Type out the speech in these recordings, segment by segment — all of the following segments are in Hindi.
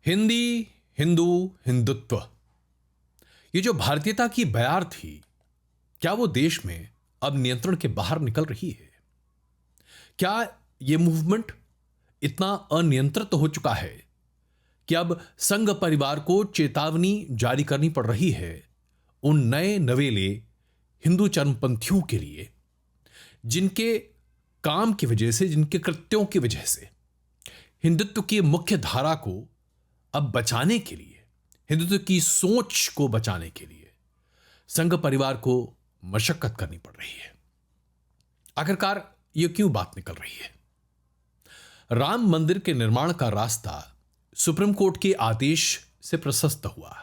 हिंदी, हिंदू, हिंदुत्व, ये जो भारतीयता की बयार थी, क्या वो देश में अब नियंत्रण के बाहर निकल रही है? क्या ये मूवमेंट इतना अनियंत्रित हो चुका है कि अब संघ परिवार को चेतावनी जारी करनी पड़ रही है उन नए नवेले हिंदू चरमपंथियों के लिए, जिनके काम की वजह से, जिनके कृत्यों की वजह से हिंदुत्व की मुख्य धारा को अब बचाने के लिए, हिंदुत्व की सोच को बचाने के लिए संघ परिवार को मशक्कत करनी पड़ रही है। आखिरकार यह क्यों बात निकल रही है? राम मंदिर के निर्माण का रास्ता सुप्रीम कोर्ट के आदेश से प्रशस्त हुआ,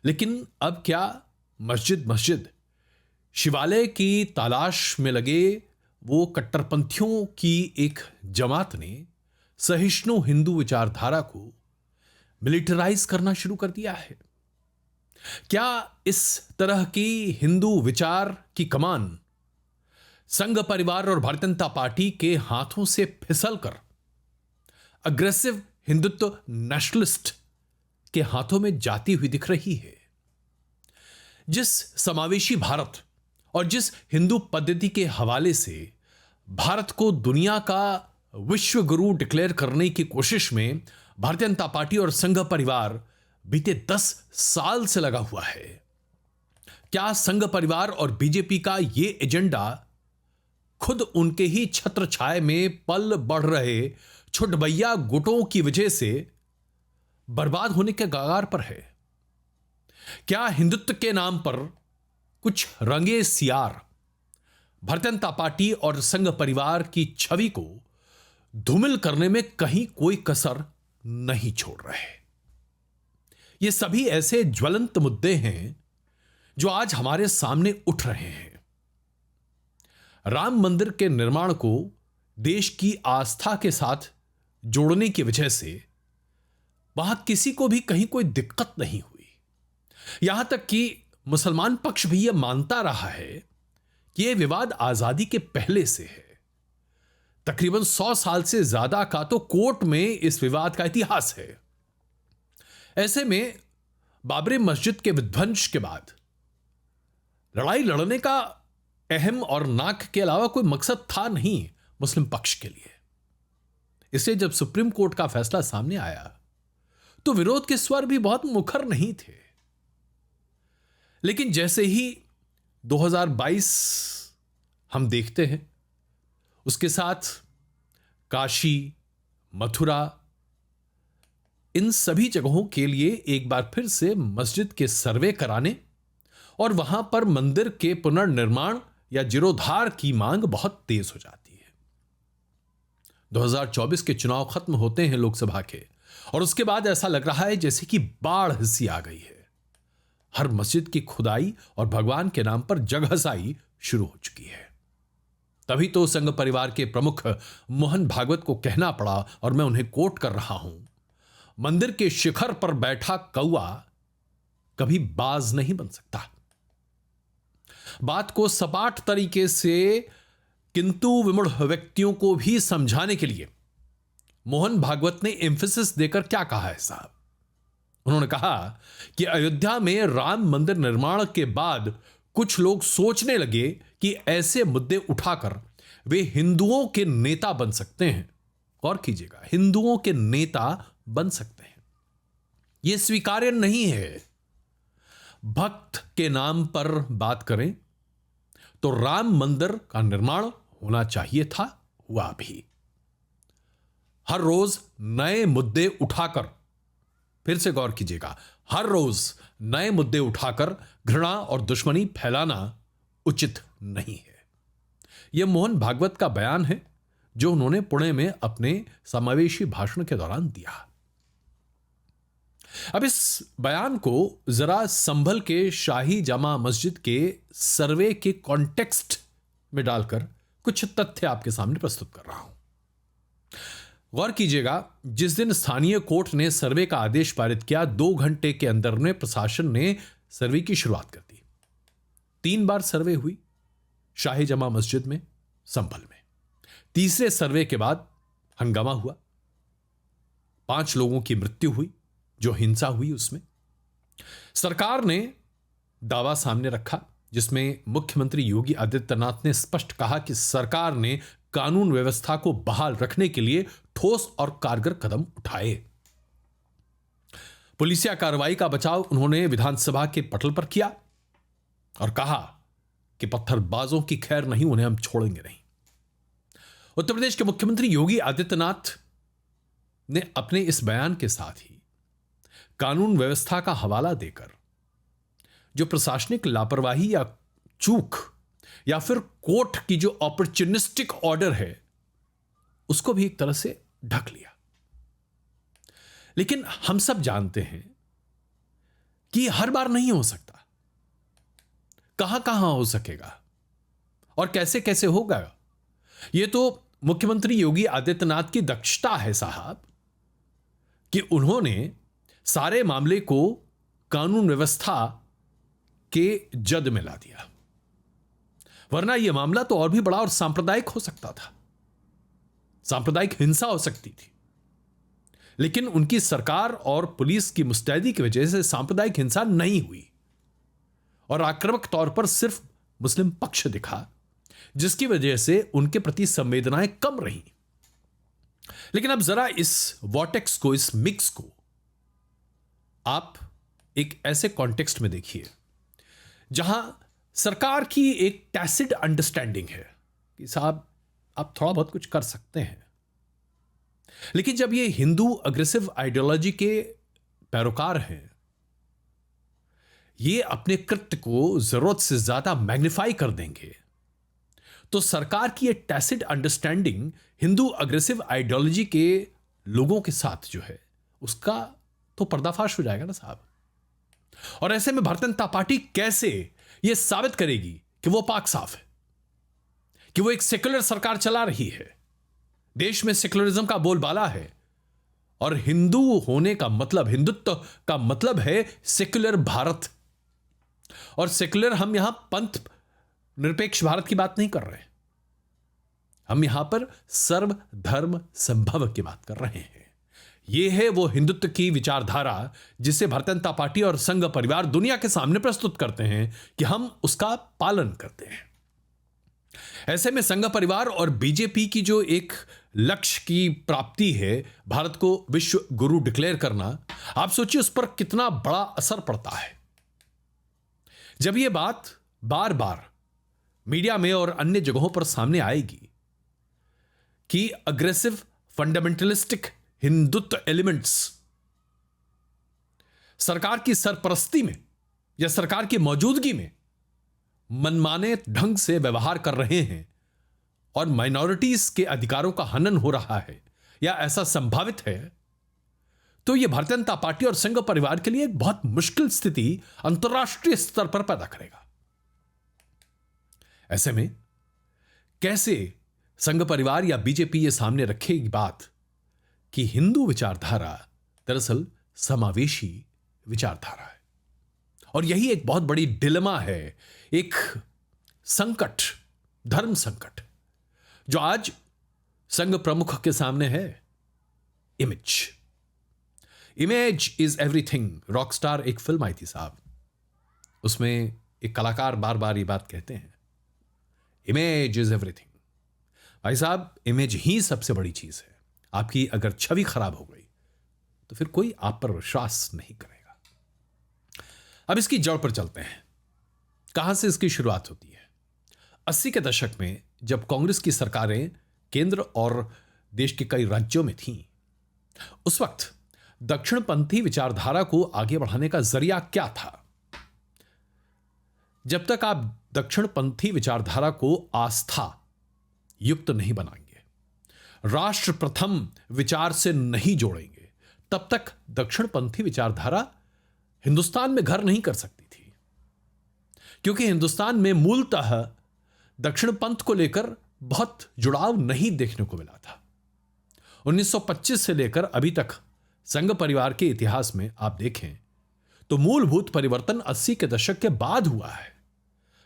लेकिन अब क्या मस्जिद मस्जिद शिवालय की तलाश में लगे वो कट्टरपंथियों की एक जमात ने सहिष्णु हिंदू विचारधारा को मिलिटराइज करना शुरू कर दिया है? क्या इस तरह की हिंदू विचार की कमान संघ परिवार और भारतीय जनता पार्टी के हाथों से फिसलकर अग्रेसिव हिंदुत्व नेशनलिस्ट के हाथों में जाती हुई दिख रही है? जिस समावेशी भारत और जिस हिंदू पद्धति के हवाले से भारत को दुनिया का विश्व गुरु डिक्लेयर करने की कोशिश में भारतीय जनता पार्टी और संघ परिवार बीते 10 साल से लगा हुआ है, क्या संघ परिवार और बीजेपी का यह एजेंडा खुद उनके ही छत्र छाया में पल बढ़ रहे छुटभैया गुटों की वजह से बर्बाद होने के कगार पर है? क्या हिंदुत्व के नाम पर कुछ रंगे सियार भारतीय जनता पार्टी और संघ परिवार की छवि को धूमिल करने में कहीं कोई कसर नहीं छोड़ रहे? ये सभी ऐसे ज्वलंत मुद्दे हैं जो आज हमारे सामने उठ रहे हैं। राम मंदिर के निर्माण को देश की आस्था के साथ जोड़ने की वजह से वहां किसी को भी कहीं कोई दिक्कत नहीं हुई। यहां तक कि मुसलमान पक्ष भी यह मानता रहा है कि यह विवाद आजादी के पहले से है। तकरीबन 100 साल से ज्यादा का तो कोर्ट में इस विवाद का इतिहास है। ऐसे में बाबरी मस्जिद के विध्वंस के बाद लड़ाई लड़ने का अहम और नाक के अलावा कोई मकसद था नहीं मुस्लिम पक्ष के लिए। इसलिए जब सुप्रीम कोर्ट का फैसला सामने आया तो विरोध के स्वर भी बहुत मुखर नहीं थे। लेकिन जैसे ही 2022 हम देखते हैं, उसके साथ काशी, मथुरा, इन सभी जगहों के लिए एक बार फिर से मस्जिद के सर्वे कराने और वहां पर मंदिर के पुनर्निर्माण या जीर्णोद्धार की मांग बहुत तेज हो जाती है। 2024 के चुनाव खत्म होते हैं लोकसभा के, और उसके बाद ऐसा लग रहा है जैसे कि बाढ़ सी आ गई है। हर मस्जिद की खुदाई और भगवान के नाम पर जगहसाई शुरू हो चुकी है। तभी तो संघ परिवार के प्रमुख मोहन भागवत को कहना पड़ा, और मैं उन्हें कोट कर रहा हूं, मंदिर के शिखर पर बैठा कौवा कभी बाज नहीं बन सकता। बात को सपाट तरीके से किंतु विमूढ़ व्यक्तियों को भी समझाने के लिए मोहन भागवत ने एम्फेसिस देकर क्या कहा है साहब? उन्होंने कहा कि अयोध्या में राम मंदिर निर्माण के बाद कुछ लोग सोचने लगे कि ऐसे मुद्दे उठाकर वे हिंदुओं के नेता बन सकते हैं। गौर कीजिएगा, हिंदुओं के नेता बन सकते हैं। यह स्वीकार्य नहीं है। भक्त के नाम पर बात करें तो राम मंदिर का निर्माण होना चाहिए था, हुआ भी। हर रोज नए मुद्दे उठाकर, फिर से गौर कीजिएगा, हर रोज नए मुद्दे उठाकर घृणा और दुश्मनी फैलाना उचित नहीं है। यह मोहन भागवत का बयान है जो उन्होंने पुणे में अपने समावेशी भाषण के दौरान दिया। अब इस बयान को जरा संभल के शाही जामा मस्जिद के सर्वे के कॉन्टेक्स्ट में डालकर कुछ तथ्य आपके सामने प्रस्तुत कर रहा हूं। गौर कीजिएगा, जिस दिन स्थानीय कोर्ट ने सर्वे का आदेश पारित किया, 2 घंटे के अंदर में प्रशासन ने सर्वे की शुरुआत कर दी। 3 बार सर्वे हुई शाही जमा मस्जिद में, संभल में। तीसरे सर्वे के बाद हंगामा हुआ। 5 लोगों की मृत्यु हुई, जो हिंसा हुई उसमें सरकार ने दावा सामने रखा, जिसमें मुख्यमंत्री योगी आदित्यनाथ ने स्पष्ट कहा कि सरकार ने कानून व्यवस्था को बहाल रखने के लिए ठोस और कारगर कदम उठाए। पुलिसिया कार्रवाई का बचाव उन्होंने विधानसभा के पटल पर किया और कहा कि पत्थरबाजों की खैर नहीं, उन्हें हम छोड़ेंगे नहीं। उत्तर प्रदेश के मुख्यमंत्री योगी आदित्यनाथ ने अपने इस बयान के साथ ही कानून व्यवस्था का हवाला देकर जो प्रशासनिक लापरवाही या चूक या फिर कोर्ट की जो अपॉर्चुनिस्टिक ऑर्डर है उसको भी एक तरह से ढक लिया। लेकिन हम सब जानते हैं कि हर बार नहीं हो सकता, कहां कहां हो सकेगा और कैसे कैसे होगा। यह तो मुख्यमंत्री योगी आदित्यनाथ की दक्षता है साहब कि उन्होंने सारे मामले को कानून व्यवस्था के जद में ला दिया, वरना यह मामला तो और भी बड़ा और सांप्रदायिक हो सकता था, सांप्रदायिक हिंसा हो सकती थी। लेकिन उनकी सरकार और पुलिस की मुस्तैदी की वजह से सांप्रदायिक हिंसा नहीं हुई और आक्रामक तौर पर सिर्फ मुस्लिम पक्ष दिखा, जिसकी वजह से उनके प्रति संवेदनाएं कम रही। लेकिन अब जरा इस वॉटेक्स को, इस मिक्स को आप एक ऐसे कॉन्टेक्स्ट में देखिए जहां सरकार की एक टैसिड अंडरस्टैंडिंग है कि साहब आप थोड़ा बहुत कुछ कर सकते हैं, लेकिन जब ये हिंदू अग्रेसिव आइडियोलॉजी के पैरोकार हैं, ये अपने कृत्य को जरूरत से ज्यादा मैग्नीफाई कर देंगे, तो सरकार की ये टैसिड अंडरस्टैंडिंग हिंदू अग्रेसिव आइडियोलॉजी के लोगों के साथ जो है उसका तो पर्दाफाश हो जाएगा ना साहब। और ऐसे में भारतीय जनता पार्टी कैसे यह साबित करेगी कि वो पाक साफ है, कि वो एक सेक्युलर सरकार चला रही है, देश में सेक्युलरिज्म का बोलबाला है और हिंदू होने का मतलब, हिंदुत्व का मतलब है सेक्युलर भारत। और सेक्युलर हम यहां पंथ निरपेक्ष भारत की बात नहीं कर रहे हैं, हम यहां पर सर्व धर्म संभव की बात कर रहे हैं। यह है वो हिंदुत्व की विचारधारा जिसे भारतीय जनता पार्टी और संघ परिवार दुनिया के सामने प्रस्तुत करते हैं कि हम उसका पालन करते हैं। ऐसे में संघ परिवार और बीजेपी की जो एक लक्ष्य की प्राप्ति है, भारत को विश्व गुरु डिक्लेयर करना, आप सोचिए उस पर कितना बड़ा असर पड़ता है। जब यह बात बार बार मीडिया में और अन्य जगहों पर सामने आएगी कि अग्रेसिव फंडामेंटलिस्टिक हिंदुत्व एलिमेंट्स सरकार की सरपरस्ती में या सरकार की मौजूदगी में मनमाने ढंग से व्यवहार कर रहे हैं और माइनॉरिटीज के अधिकारों का हनन हो रहा है या ऐसा संभावित है, तो यह भारतीय जनता पार्टी और संघ परिवार के लिए एक बहुत मुश्किल स्थिति अंतर्राष्ट्रीय स्तर पर पैदा करेगा। ऐसे में कैसे संघ परिवार या बीजेपी यह सामने रखेगी बात कि हिंदू विचारधारा दरअसल समावेशी विचारधारा है, और यही एक बहुत बड़ी डिलेमा है, एक संकट, धर्म संकट जो आज संघ प्रमुख के सामने है। इमेज इज एवरीथिंग, रॉकस्टार एक फिल्म आई थी साहब, उसमें एक कलाकार बार बार ये बात कहते हैं, इमेज इज एवरीथिंग। भाई साहब, इमेज ही सबसे बड़ी चीज है। आपकी अगर छवि खराब हो गई तो फिर कोई आप पर विश्वास नहीं करेगा। अब इसकी जड़ पर चलते हैं, कहां से इसकी शुरुआत होती है। 80 के दशक में जब कांग्रेस की सरकारें केंद्र और देश के कई राज्यों में थीं, उस वक्त दक्षिणपंथी विचारधारा को आगे बढ़ाने का जरिया क्या था। जब तक आप दक्षिणपंथी विचारधारा को आस्था युक्त नहीं बनाएंगे, राष्ट्र प्रथम विचार से नहीं जोड़ेंगे, तब तक दक्षिणपंथी विचारधारा हिंदुस्तान में घर नहीं कर सकती थी, क्योंकि हिंदुस्तान में मूलतः दक्षिण पंथ को लेकर बहुत जुड़ाव नहीं देखने को मिला था। 1925 से लेकर अभी तक संघ परिवार के इतिहास में आप देखें तो मूलभूत परिवर्तन 80 के दशक के बाद हुआ है,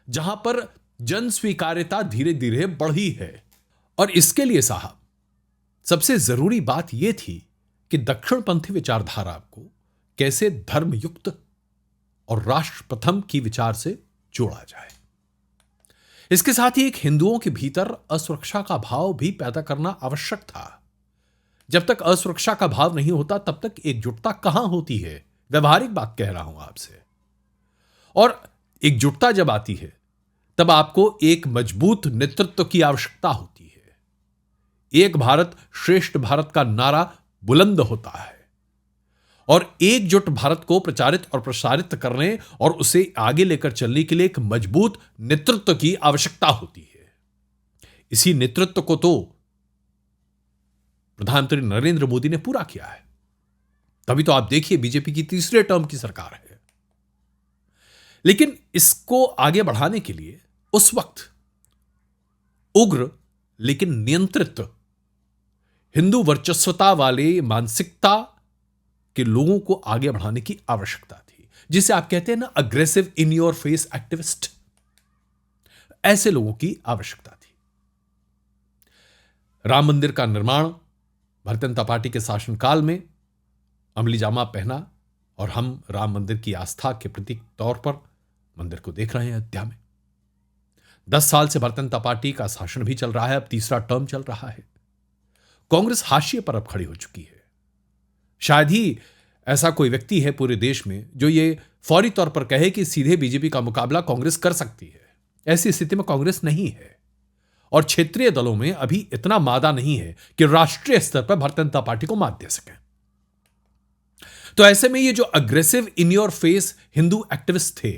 जहां पर जन स्वीकार्यता धीरे धीरे बढ़ी है। और इसके लिए साहब सबसे जरूरी बात यह थी कि दक्षिणपंथी विचारधारा को कैसे धर्मयुक्त और राष्ट्र प्रथम की विचार से जोड़ा जाए। इसके साथ ही एक हिंदुओं के भीतर असुरक्षा का भाव भी पैदा करना आवश्यक था। जब तक असुरक्षा का भाव नहीं होता तब तक एकजुटता कहां होती है, व्यवहारिक बात कह रहा हूं आपसे। और एकजुटता जब आती है तब आपको एक मजबूत नेतृत्व की आवश्यकता होती है। एक भारत श्रेष्ठ भारत का नारा बुलंद होता है और एकजुट भारत को प्रचारित और प्रसारित करने और उसे आगे लेकर चलने के लिए एक मजबूत नेतृत्व की आवश्यकता होती है। इसी नेतृत्व को तो प्रधानमंत्री नरेंद्र मोदी ने पूरा किया है। तभी तो आप देखिए बीजेपी की तीसरे टर्म की सरकार है। लेकिन इसको आगे बढ़ाने के लिए उस वक्त उग्र लेकिन नियंत्रित हिंदू वर्चस्वता वाले मानसिकता के लोगों को आगे बढ़ाने की आवश्यकता थी, जिसे आप कहते हैं ना aggressive in your face activist. ऐसे लोगों की आवश्यकता थी। राम मंदिर का निर्माण भारतीय जनता पार्टी के शासनकाल में अमली जामा पहना और हम राम मंदिर की आस्था के प्रतीक तौर पर मंदिर को देख रहे हैं अयोध्या में। 10 साल से भारतीय जनता पार्टी का शासन भी चल रहा है, अब तीसरा टर्म चल रहा है। कांग्रेस हाशिए पर अब खड़ी हो चुकी है। शायद ही ऐसा कोई व्यक्ति है पूरे देश में जो ये फौरी तौर पर कहे कि सीधे बीजेपी का मुकाबला कांग्रेस कर सकती है। ऐसी स्थिति में कांग्रेस नहीं है और क्षेत्रीय दलों में अभी इतना मादा नहीं है कि राष्ट्रीय स्तर पर भारतीय जनता पार्टी को मात दे सकें। तो ऐसे में ये जो aggressive in your face Hindu activist थे,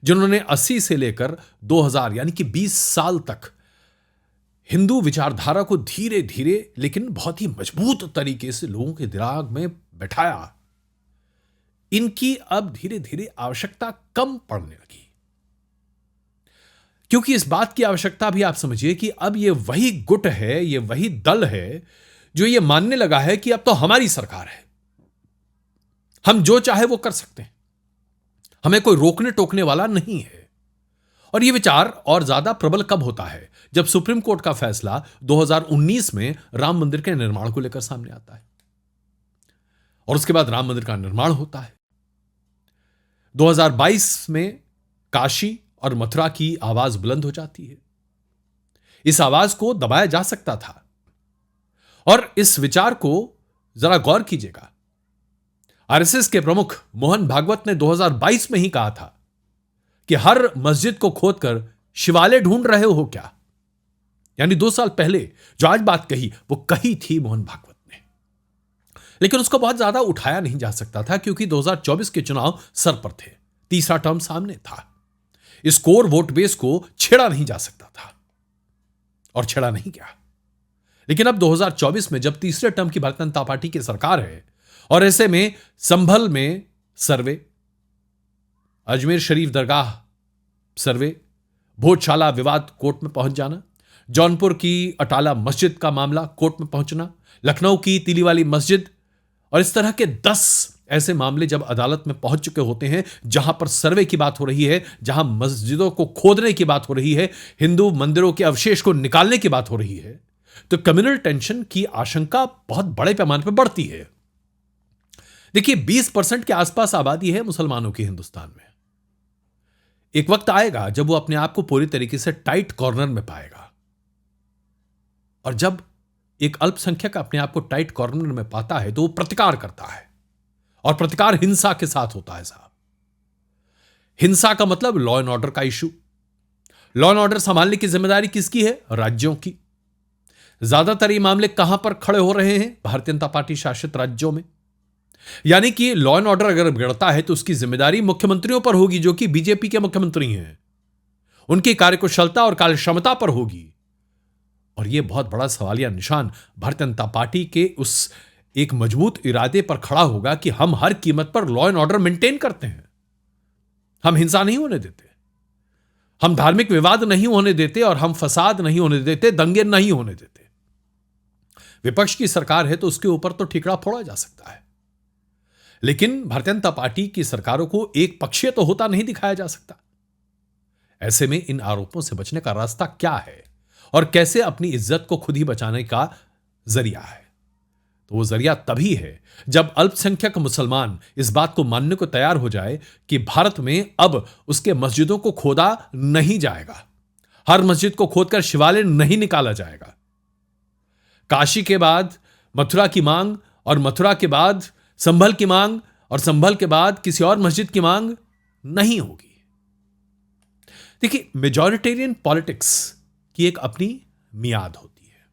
जिन्होंने 80 से लेकर 2000 यानी कि 20 साल तक हिंदू विचारधारा को धीरे धीरे लेकिन बहुत ही मजबूत तरीके से लोगों के दिमाग में बैठाया, इनकी अब धीरे धीरे आवश्यकता कम पड़ने लगी। क्योंकि इस बात की आवश्यकता भी आप समझिए कि अब ये वही गुट है, ये वही दल है जो ये मानने लगा है कि अब तो हमारी सरकार है, हम जो चाहे वो कर सकते हैं, हमें कोई रोकने टोकने वाला नहीं है। और यह विचार और ज्यादा प्रबल कब होता है? जब सुप्रीम कोर्ट का फैसला 2019 में राम मंदिर के निर्माण को लेकर सामने आता है और उसके बाद राम मंदिर का निर्माण होता है। 2022 में काशी और मथुरा की आवाज बुलंद हो जाती है। इस आवाज को दबाया जा सकता था और इस विचार को जरा गौर कीजिएगा। आरएसएस के प्रमुख मोहन भागवत ने 2022 में ही कहा था कि हर मस्जिद को खोदकर शिवालय ढूंढ रहे हो क्या? यानी 2 साल पहले जो आज बात कही वो कही थी मोहन भागवत ने। लेकिन उसको बहुत ज्यादा उठाया नहीं जा सकता था क्योंकि 2024 के चुनाव सर पर थे, तीसरा टर्म सामने था। इस कोर वोट बेस को छेड़ा नहीं जा सकता था और छेड़ा नहीं गया। लेकिन अब 2024 में जब तीसरे टर्म की भारतीय जनता पार्टी की सरकार है और ऐसे में संभल में सर्वे, अजमेर शरीफ दरगाह सर्वे, भोजशाला विवाद कोर्ट में पहुंच जाना, जौनपुर की अटाला मस्जिद का मामला कोर्ट में पहुंचना, लखनऊ की तिलीवाली मस्जिद और इस तरह के 10 ऐसे मामले जब अदालत में पहुंच चुके होते हैं जहां पर सर्वे की बात हो रही है, जहां मस्जिदों को खोदने की बात हो रही है, हिंदू मंदिरों के अवशेष को निकालने की बात हो रही है, तो कम्युनल टेंशन की आशंका बहुत बड़े पैमाने पर बढ़ती है। देखिए 20% के आसपास आबादी है मुसलमानों की हिंदुस्तान में। एक वक्त आएगा जब वो अपने आप को पूरी तरीके से टाइट कॉर्नर में पाएगा और जब एक अल्पसंख्यक अपने आप को टाइट कॉर्नर में पाता है तो वो प्रतिकार करता है और प्रतिकार हिंसा के साथ होता है साहब। हिंसा का मतलब लॉ एंड ऑर्डर का इशू। लॉ एंड ऑर्डर संभालने की जिम्मेदारी किसकी है? राज्यों की। ज्यादातर ये मामले कहां पर खड़े हो रहे हैं? भारतीय जनता पार्टी शासित राज्यों में। यानी कि लॉ एंड ऑर्डर अगर बिगड़ता है तो उसकी जिम्मेदारी मुख्यमंत्रियों पर होगी जो कि बीजेपी के मुख्यमंत्री हैं, उनकी कार्यकुशलता और कार्यक्षमता पर होगी। और यह बहुत बड़ा सवालिया निशान भारतीय जनता पार्टी के उस एक मजबूत इरादे पर खड़ा होगा कि हम हर कीमत पर लॉ एंड ऑर्डर मेंटेन करते हैं, हम हिंसा नहीं होने देते, हम धार्मिक विवाद नहीं होने देते और हम फसाद नहीं होने देते, दंगे नहीं होने देते। विपक्ष की सरकार है तो उसके ऊपर तो ठिकरा फोड़ा जा सकता है, लेकिन भारतीय जनता पार्टी की सरकारों को एक पक्षीय तो होता नहीं दिखाया जा सकता। ऐसे में इन आरोपों से बचने का रास्ता क्या है और कैसे अपनी इज्जत को खुद ही बचाने का जरिया है? तो वो जरिया तभी है जब अल्पसंख्यक मुसलमान इस बात को मानने को तैयार हो जाए कि भारत में अब उसके मस्जिदों को खोदा नहीं जाएगा, हर मस्जिद को खोदकर शिवालय नहीं निकाला जाएगा। काशी के बाद मथुरा की मांग और मथुरा के बाद संभल की मांग और संभल के बाद किसी और मस्जिद की मांग नहीं होगी। देखिए, मेजॉरिटेरियन पॉलिटिक्स की एक अपनी मियाद होती है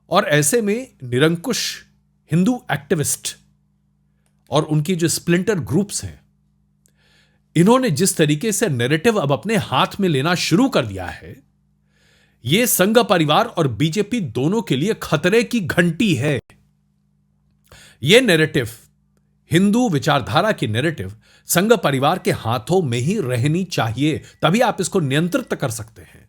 और ऐसे में निरंकुश हिंदू एक्टिविस्ट और उनकी जो स्प्लिंटर ग्रुप्स हैं, इन्होंने जिस तरीके से नैरेटिव अब अपने हाथ में लेना शुरू कर दिया है, यह संघ परिवार और बीजेपी दोनों के लिए खतरे की घंटी है। यह नैरेटिव, हिंदू विचारधारा की नैरेटिव, संघ परिवार के हाथों में ही रहनी चाहिए, तभी आप इसको नियंत्रित कर सकते हैं।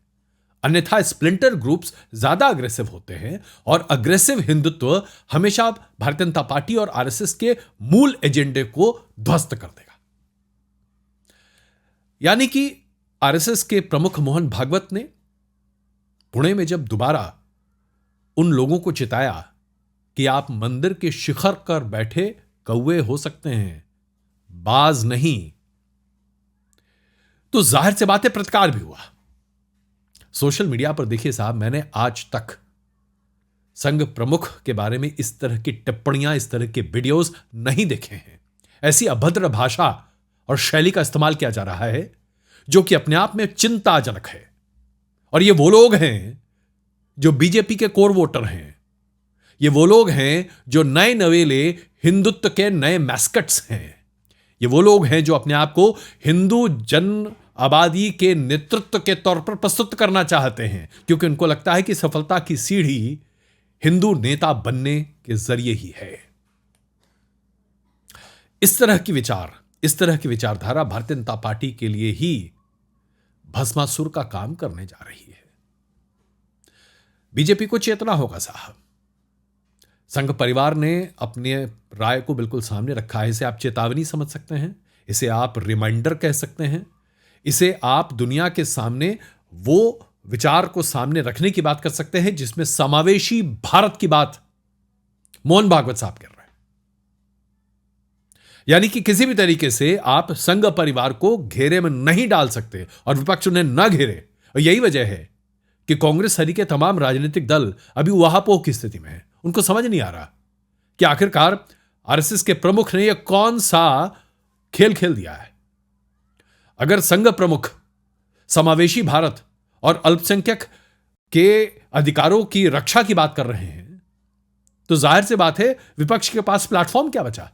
अन्यथा स्प्लिंटर ग्रुप्स ज्यादा अग्रेसिव होते हैं और अग्रेसिव हिंदुत्व हमेशा भारतीय जनता पार्टी और आरएसएस के मूल एजेंडे को ध्वस्त कर देगा। यानी कि आरएसएस के प्रमुख मोहन भागवत ने पुणे में जब दोबारा उन लोगों को चिताया कि आप मंदिर के शिखर पर बैठे कौवे हो सकते हैं, बाज नहीं, तो जाहिर से बात है प्रतिकार भी हुआ। सोशल मीडिया पर देखिए साहब, मैंने आज तक संघ प्रमुख के बारे में इस तरह की टिप्पणियां, इस तरह के वीडियोस नहीं देखे हैं। ऐसी अभद्र भाषा और शैली का इस्तेमाल किया जा रहा है जो कि अपने आप में चिंताजनक है। और ये वो लोग हैं जो बीजेपी के कोर वोटर हैं, ये वो लोग हैं जो नए नवेले हिंदुत्व के नए मैस्कट्स हैं, ये वो लोग हैं जो अपने आप को हिंदू जन आबादी के नेतृत्व के तौर पर प्रस्तुत करना चाहते हैं, क्योंकि उनको लगता है कि सफलता की सीढ़ी हिंदू नेता बनने के जरिए ही है। इस तरह की विचारधारा भारतीय जनता पार्टी के लिए ही भस्मासुर का काम करने जा रही है। बीजेपी को चेतना होगा साहब। संघ परिवार ने अपने राय को बिल्कुल सामने रखा है। इसे आप चेतावनी समझ सकते हैं, इसे आप रिमाइंडर कह सकते हैं, इसे आप दुनिया के सामने वो विचार को सामने रखने की बात कर सकते हैं जिसमें समावेशी भारत की बात मोहन भागवत साहब कर रहे हैं। यानी कि किसी भी तरीके से आप संघ परिवार को घेरे में नहीं डाल सकते और विपक्ष उन्हें न घेरे। और यही वजह है कि कांग्रेस सरी के तमाम राजनीतिक दल अभी उहापोह की स्थिति में है। उनको समझ नहीं आ रहा कि आखिरकार आरएसएस के प्रमुख ने यह कौन सा खेल खेल दिया है। अगर संघ प्रमुख समावेशी भारत और अल्पसंख्यक के अधिकारों की रक्षा की बात कर रहे हैं, तो जाहिर सी बात है विपक्ष के पास प्लेटफॉर्म क्या बचा।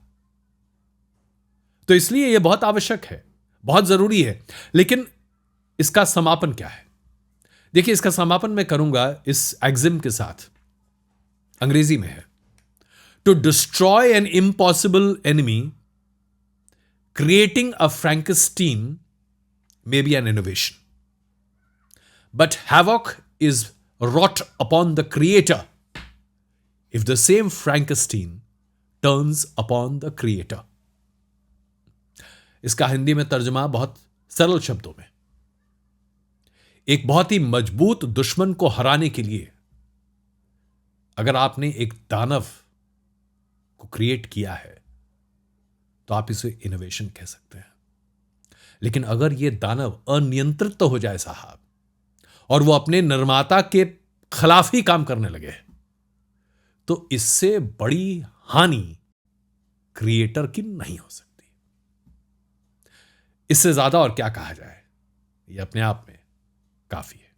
तो इसलिए यह बहुत आवश्यक है, बहुत जरूरी है। लेकिन इसका समापन क्या है? देखिए, इसका समापन मैं करूंगा इस एक्सिम के साथ, अंग्रेजी में है, to destroy an impossible enemy creating a Frankenstein may be an innovation, but havoc is wrought upon the creator if the same Frankenstein turns upon the creator. इसका हिंदी में तर्जुमा बहुत सरल शब्दों में, एक बहुत ही मजबूत दुश्मन को हराने के लिए अगर आपने एक दानव को क्रिएट किया है तो आप इसे इनोवेशन कह सकते हैं। लेकिन अगर यह दानव अनियंत्रित तो हो जाए साहब और वो अपने निर्माता के खिलाफ ही काम करने लगे, तो इससे बड़ी हानि क्रिएटर की नहीं हो सकती। इससे ज्यादा और क्या कहा जाए, यह अपने आप में काफी है।